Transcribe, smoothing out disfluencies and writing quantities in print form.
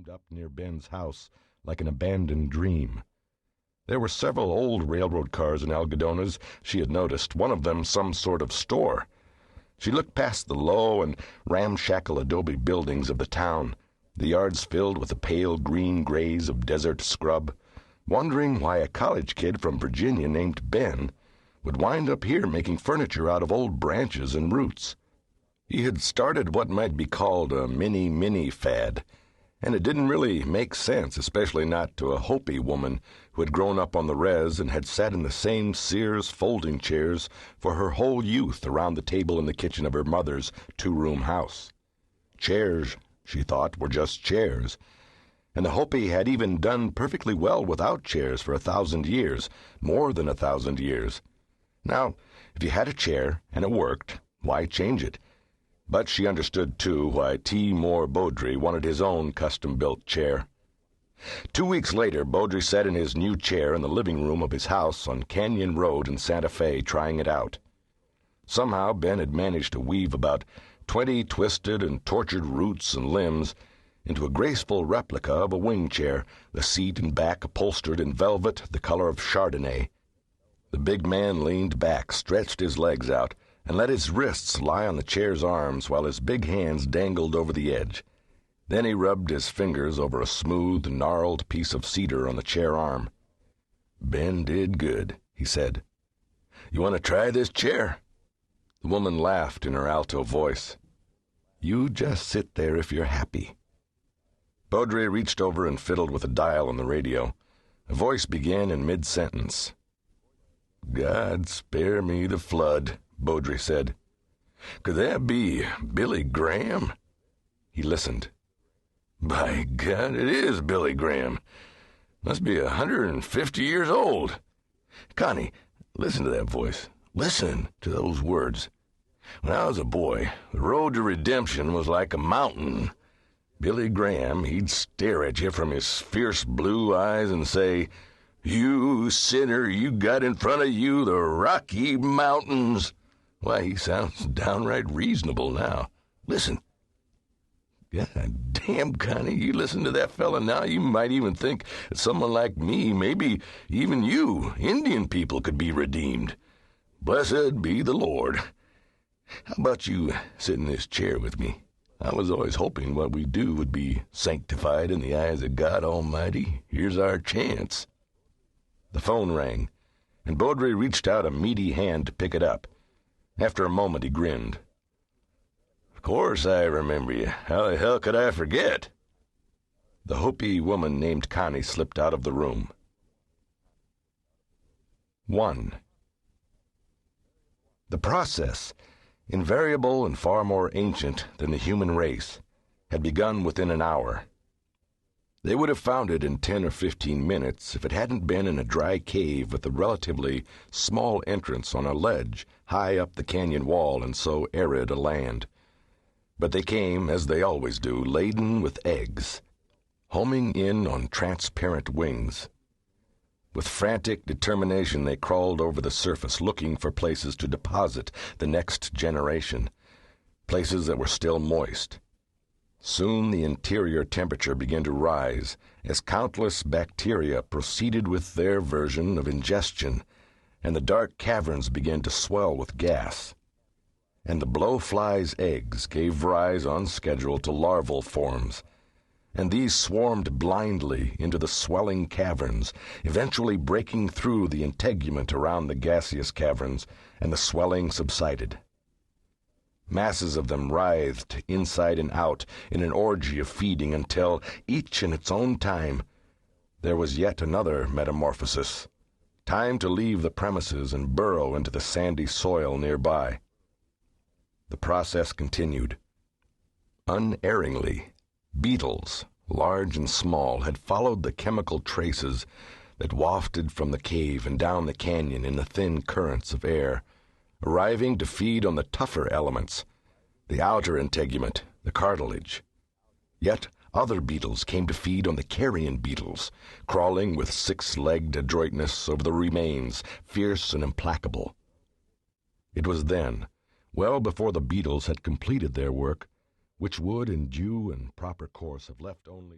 loomed up near Ben's house like an abandoned dream. There were several old railroad cars in Algodones, she had noticed, one of them some sort of store. She looked past the low and ramshackle adobe buildings of the town, the yards filled with the pale green grays of desert scrub, wondering why a college kid from Virginia named Ben would wind up here making furniture out of old branches and roots. He had started what might be called a mini fad, and it didn't really make sense, especially not to a Hopi woman who had grown up on the res and had sat in the same Sears folding chairs for her whole youth around the table in the kitchen of her mother's two-room house. Chairs, she thought, were just chairs, and the Hopi had even done perfectly well without chairs for 1,000 years, more than 1,000 years. Now, if you had a chair and it worked, why change it? But she understood, too, why T. Moore Bowdre wanted his own custom-built chair. 2 weeks later, Bowdre sat in his new chair in the living room of his house on Canyon Road in Santa Fe, trying it out. Somehow Ben had managed to weave about 20 twisted and tortured roots and limbs into a graceful replica of a wing chair, the seat and back upholstered in velvet the color of Chardonnay. The big man leaned back, stretched his legs out, and let his wrists lie on the chair's arms while his big hands dangled over the edge. Then he rubbed his fingers over a smooth, gnarled piece of cedar on the chair arm. "Ben did good," he said. "You want to try this chair?" The woman laughed in her alto voice. "You just sit there if you're happy." Bowdre reached over and fiddled with a dial on the radio. A voice began in mid-sentence. "God spare me the flood," Bowdre said. "Could that be Billy Graham?" He listened. "By God, it is Billy Graham. Must be 150 years old. Connie, listen to that voice. Listen to those words. When I was a boy, the road to redemption was like a mountain. Billy Graham, he'd stare at you from his fierce blue eyes and say, 'You sinner, you got in front of you the Rocky Mountains.' Why, he sounds downright reasonable now. Listen." "God damn, Connie, you listen to that fella now, you might even think that someone like me, maybe even you, Indian people, could be redeemed. Blessed be the Lord. How about you sit in this chair with me? I was always hoping what we do would be sanctified in the eyes of God Almighty. Here's our chance." The phone rang, and Bowdre reached out a meaty hand to pick it up. After a moment, he grinned. "Of course I remember you. How the hell could I forget?" The Hopi woman named Connie slipped out of the room. 1. The process, invariable and far more ancient than the human race, had begun within an hour. They would have found it in 10 or 15 minutes if it hadn't been in a dry cave with a relatively small entrance on a ledge high up the canyon wall in so arid a land. But they came, as they always do, laden with eggs, homing in on transparent wings. With frantic determination they crawled over the surface, looking for places to deposit the next generation, places that were still moist. Soon the interior temperature began to rise as countless bacteria proceeded with their version of ingestion, and the dark caverns began to swell with gas. And the blowfly's eggs gave rise on schedule to larval forms, and these swarmed blindly into the swelling caverns, eventually breaking through the integument around the gaseous caverns, and the swelling subsided. Masses of them writhed inside and out in an orgy of feeding until, each in its own time, there was yet another metamorphosis, time to leave the premises and burrow into the sandy soil nearby. The process continued. Unerringly, beetles, large and small, had followed the chemical traces that wafted from the cave and down the canyon in the thin currents of air, arriving to feed on the tougher elements, the outer integument, the cartilage. Yet other beetles came to feed on the carrion beetles, crawling with six-legged adroitness over the remains, fierce and implacable. It was then, well before the beetles had completed their work, which would in due and proper course have left only